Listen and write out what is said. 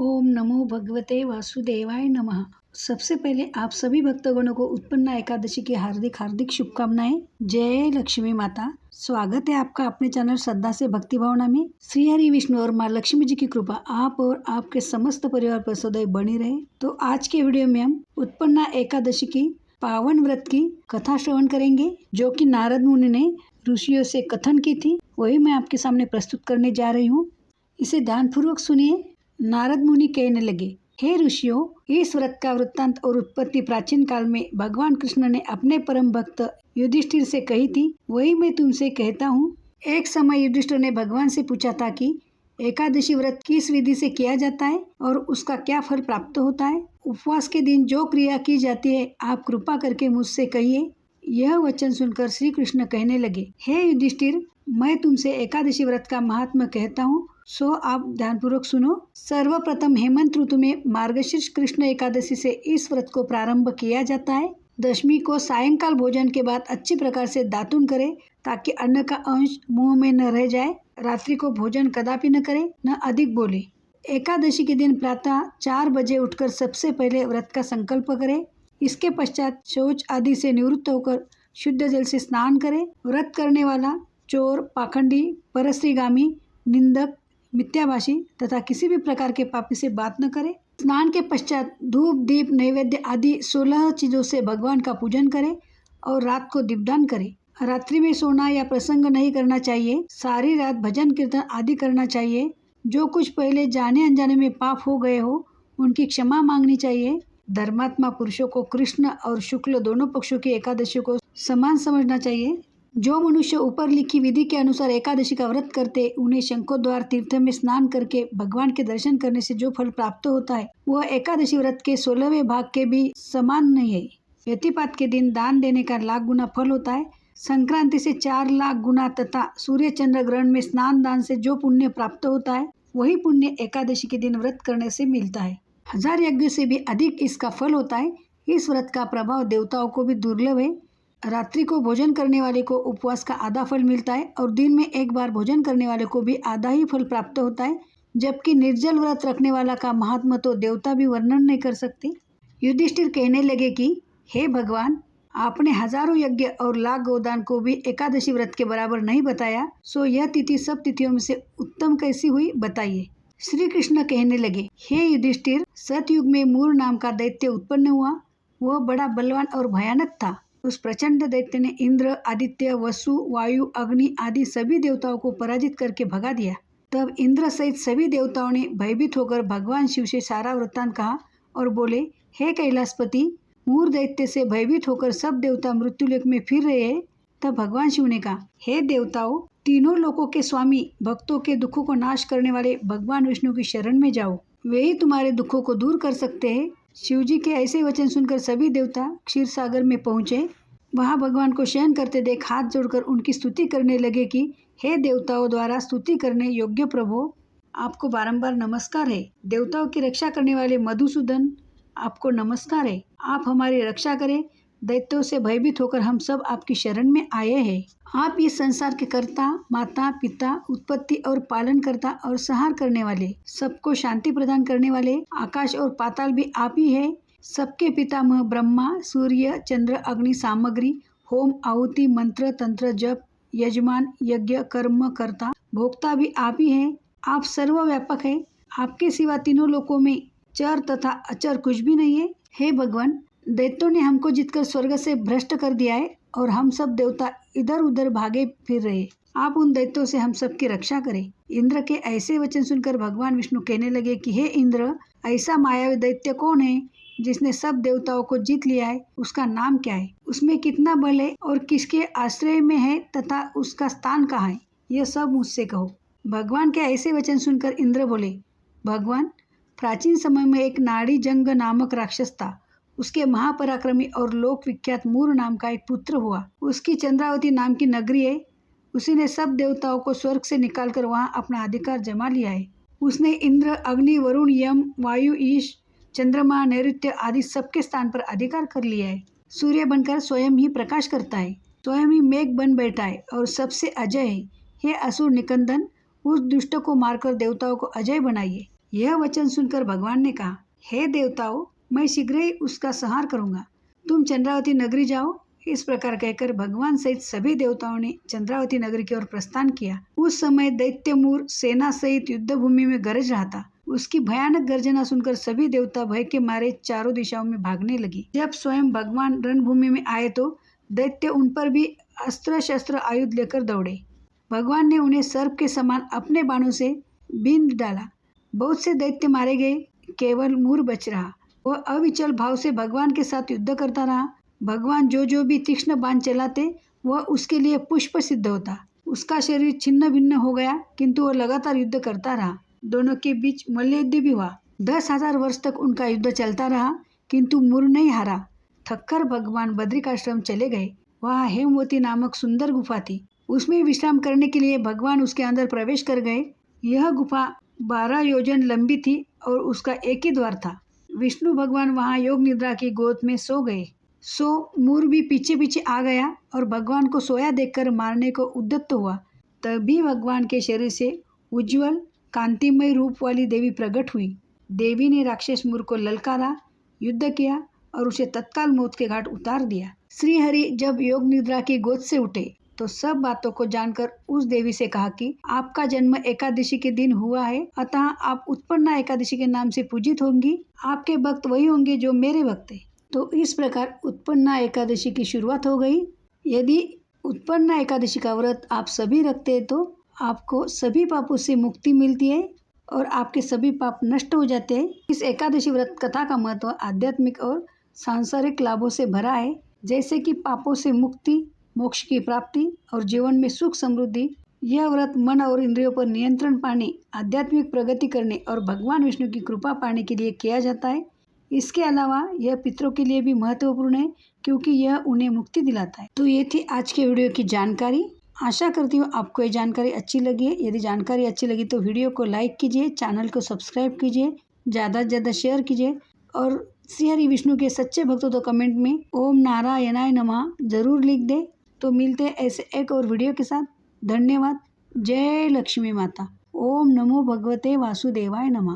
ओम नमो भगवते वासुदेवाय नमः। सबसे पहले आप सभी भक्तगणों को उत्पन्ना एकादशी की हार्दिक हार्दिक शुभकामनाएं। जय लक्ष्मी माता। स्वागत है आपका अपने चैनल श्रद्धा से भक्ति भावना में। श्री हरि विष्णु और माँ लक्ष्मी जी की कृपा आप और आपके समस्त परिवार पर सदैव बनी रहे। तो आज के वीडियो में हम उत्पन्ना एकादशी की पावन व्रत की कथा श्रवण करेंगे, जो कि नारद मुनि ने ऋषियों से कथन की थी। वही मैं आपके सामने प्रस्तुत करने जा रही हूँ। इसे ध्यानपूर्वक सुनिए। नारद मुनि कहने लगे, हे ऋषियों, इस व्रत का वृत्तांत और उत्पत्ति प्राचीन काल में भगवान कृष्ण ने अपने परम भक्त युधिष्ठिर से कही थी, वही मैं तुमसे कहता हूँ। एक समय युधिष्ठिर ने भगवान से पूछा था कि एकादशी व्रत किस विधि से किया जाता है और उसका क्या फल प्राप्त होता है। उपवास के दिन जो क्रिया की जाती है आप कृपा करके मुझसे कहिए। यह वचन सुनकर श्री कृष्ण कहने लगे, हे युधिष्ठिर, मैं तुमसे एकादशी व्रत का महात्म्य कहता हूँ, सो आप ध्यानपूर्वक सुनो। सर्वप्रथम हेमंत ऋतु में मार्गशीर्ष कृष्ण एकादशी से इस व्रत को प्रारंभ किया जाता है। दशमी को सायंकाल भोजन के बाद अच्छी प्रकार से दातुन करे ताकि अन्न का अंश मुंह में न रह जाए। रात्रि को भोजन कदापि न करे, न अधिक बोले। एकादशी के दिन प्रातः 4 बजे उठकर सबसे पहले व्रत का संकल्प करे। इसके पश्चात शौच आदि से निवृत्त होकर शुद्ध जल से स्नान करे। व्रत करने वाला चोर, पाखंडी, परस्त्रीगामी, निंदक, मिथ्याभाषी तथा किसी भी प्रकार के पापी से बात न करे। स्नान के पश्चात धूप, दीप, नैवेद्य आदि 16 चीजों से भगवान का पूजन करे और रात को दीपदान करे। रात्रि में सोना या प्रसंग नहीं करना चाहिए। सारी रात भजन कीर्तन आदि करना चाहिए। जो कुछ पहले जाने अनजाने में पाप हो गए हो उनकी क्षमा मांगनी चाहिए। धर्मात्मा पुरुषों को कृष्ण और शुक्ल दोनों पक्षों की एकादशी को समान समझना चाहिए। जो मनुष्य ऊपर लिखी विधि के अनुसार एकादशी का व्रत करते, उन्हें शंखोद्वार तीर्थ में स्नान करके भगवान के दर्शन करने से जो फल प्राप्त होता है वह एकादशी व्रत के 16वें भाग के भी समान नहीं है। व्यतिपात के दिन दान देने का लाख गुना फल होता है। संक्रांति से 4 लाख गुना तथा सूर्य चंद्र ग्रहण में स्नान दान से जो पुण्य प्राप्त होता है वही पुण्य एकादशी के दिन व्रत करने से मिलता है। 1000 यज्ञों से भी अधिक इसका फल होता है। इस व्रत का प्रभाव देवताओं को भी दुर्लभ है। रात्रि को भोजन करने वाले को उपवास का आधा फल मिलता है और दिन में एक बार भोजन करने वाले को भी आधा ही फल प्राप्त होता है, जबकि निर्जल व्रत रखने वाला का महात्मा तो देवता भी वर्णन नहीं कर सकते। युधिष्ठिर कहने लगे कि हे भगवान, आपने हजारों यज्ञ और लाख गोदान को भी एकादशी व्रत के बराबर नहीं बताया, सो यह तिथि सब तिथियों में से उत्तम कैसी हुई, बताइए। श्री कृष्ण कहने लगे, हे युधिष्ठिर, सतयुग में मूर नाम का दैत्य उत्पन्न हुआ। वह बड़ा बलवान और भयानक था। उस प्रचंड दैत्य ने इंद्र, आदित्य, वसु, वायु, अग्नि आदि सभी देवताओं को पराजित करके भगा दिया। तब इंद्र सहित सभी देवताओं ने भयभीत होकर भगवान शिव से सारा वृत्तांत कहा और बोले, हे कैलाशपति, मूर दैत्य से भयभीत होकर सब देवता मृत्युलोक में फिर रहे हैं। तब भगवान शिव ने कहा, हे देवताओं, तीनों लोकों के स्वामी, भक्तों के दुखों को नाश करने वाले भगवान विष्णु की शरण में जाओ, वे ही तुम्हारे दुखों को दूर कर सकते हैं। शिव जी के ऐसे वचन सुनकर सभी देवता क्षीर सागर में पहुँचे। वहाँ भगवान को शयन करते देख हाथ जोड़कर उनकी स्तुति करने लगे कि हे देवताओं द्वारा स्तुति करने योग्य प्रभु, आपको बारंबार नमस्कार है। देवताओं की रक्षा करने वाले मधुसूदन, आपको नमस्कार है। आप हमारी रक्षा करें। दैत्यों से भयभीत होकर हम सब आपकी शरण में आए हैं। आप इस संसार के कर्ता, माता, पिता, उत्पत्ति और पालन करता और संहार करने वाले, सबको शांति प्रदान करने वाले, आकाश और पाताल भी आप ही है। सबके पितामह ब्रह्मा, सूर्य, चंद्र, अग्नि, सामग्री, होम, आहुति, मंत्र, तंत्र, जप, यजमान, यज्ञ, कर्म, कर्ता, भोक्ता भी आप ही हैं। आप सर्वव्यापक है। आपके सिवा तीनों लोकों में चर तथा अचर कुछ भी नहीं है। हे भगवान, दैत्यों ने हमको जीतकर स्वर्ग से भ्रष्ट कर दिया है और हम सब देवता इधर उधर भागे फिर रहे। आप उन दैत्यों से हम सब की रक्षा करें। इंद्र के ऐसे वचन सुनकर भगवान विष्णु कहने लगे कि हे इंद्र, ऐसा मायावी दैत्य कौन है जिसने सब देवताओं को जीत लिया है? उसका नाम क्या है? उसमें कितना बल है और किसके आश्रय में है तथा उसका स्थान कहाँ है? यह सब मुझसे कहो। भगवान के ऐसे वचन सुनकर इंद्र बोले, भगवान, प्राचीन समय में एक नाड़ी जंग नामक राक्षस था। उसके महापराक्रमी और लोक विख्यात मूर नाम का एक पुत्र हुआ। उसकी चंद्रावती नाम की नगरी है। उसी ने सब देवताओं को स्वर्ग से निकालकर वहाँ अपना अधिकार जमा लिया है। उसने इंद्र, अग्नि, वरुण, यम, वायु, ईश, चंद्रमा, नैऋत्य आदि सबके स्थान पर अधिकार कर लिया है। सूर्य बनकर स्वयं ही प्रकाश करता है, स्वयं ही मेघ बन बैठा है और सबसे अजय है। हे असुर निकंदन, उस दुष्ट को मारकर देवताओं को अजय बनाइए। यह वचन सुनकर भगवान ने कहा, हे देवताओं, मैं शीघ्र ही उसका संहार करूंगा, तुम चंद्रावती नगरी जाओ। इस प्रकार कहकर भगवान सहित सभी देवताओं ने चंद्रावती नगरी की ओर प्रस्थान किया। उस समय दैत्यमूर सेना सहित युद्ध भूमि में गरज रहा था। उसकी भयानक गर्जना सुनकर सभी देवता भय के मारे चारों दिशाओं में भागने लगे। जब स्वयं भगवान रणभूमि में आए तो दैत्य उन पर भी अस्त्र शस्त्र आयुध लेकर दौड़े। भगवान ने उन्हें सर्प के समान अपने बाणों से बींध डाला। बहुत से दैत्य मारे गए, केवल मूर बच रहा। वह अविचल भाव से भगवान के साथ युद्ध करता रहा। भगवान जो भी तीक्ष्ण बाण चलाते वह उसके लिए पुष्प सिद्ध होता। उसका शरीर छिन्न भिन्न हो गया, किंतु वह लगातार युद्ध करता रहा। दोनों के बीच मल्लयुद्ध भी हुआ। 10,000 वर्ष तक उनका युद्ध चलता रहा, किंतु मूर नहीं हारा। थककर भगवान बद्रिकाश्रम चले गए। वहाँ हेमवती नामक सुंदर गुफा थी। उसमें विश्राम करने के लिए भगवान उसके अंदर प्रवेश कर गए। यह गुफा 12 योजन लंबी थी और उसका एक ही द्वार था। विष्णु भगवान वहाँ योग निद्रा की गोद में सो गए। मूर भी पीछे पीछे आ गया और भगवान को सोया देखकर मारने को उद्यत हुआ। तभी भगवान के शरीर से उज्जवल कांतिमय रूप वाली देवी प्रकट हुई। देवी ने राक्षस मूर को ललकारा, युद्ध किया और उसे तत्काल मौत के घाट उतार दिया। श्री हरि जब योग निद्रा की गोद से उठे तो सब बातों को जानकर उस देवी से कहा कि आपका जन्म एकादशी के दिन हुआ है, अतः आप उत्पन्ना एकादशी के नाम से पूजित होंगी। आपके भक्त वही होंगे जो मेरे भक्त हैं। तो इस प्रकार उत्पन्ना एकादशी की शुरुआत हो गई। यदि उत्पन्ना एकादशी का व्रत आप सभी रखते हैं तो आपको सभी पापों से मुक्ति मिलती है और आपके सभी पाप नष्ट हो जाते हैं। इस एकादशी व्रत कथा का महत्व आध्यात्मिक और सांसारिक लाभों से भरा है, जैसे कि पापों से मुक्ति, मोक्ष की प्राप्ति और जीवन में सुख समृद्धि। यह व्रत मन और इंद्रियों पर नियंत्रण पाने, आध्यात्मिक प्रगति करने और भगवान विष्णु की कृपा पाने के लिए किया जाता है। इसके अलावा यह पितरों के लिए भी महत्वपूर्ण है, क्योंकि यह उन्हें मुक्ति दिलाता है। तो ये थी आज के वीडियो की जानकारी। आशा करती हूँ आपको ये जानकारी अच्छी लगी है। यदि जानकारी अच्छी लगी तो वीडियो को लाइक कीजिए, चैनल को सब्सक्राइब कीजिए, ज़्यादा से ज़्यादा शेयर कीजिए और श्री हरि विष्णु के सच्चे भक्तों तो कमेंट में ओम नारायणाय नमः जरूर लिख दे। तो मिलते हैं ऐसे एक और वीडियो के साथ। धन्यवाद। जय लक्ष्मी माता। ओम नमो भगवते वासुदेवाय नमः।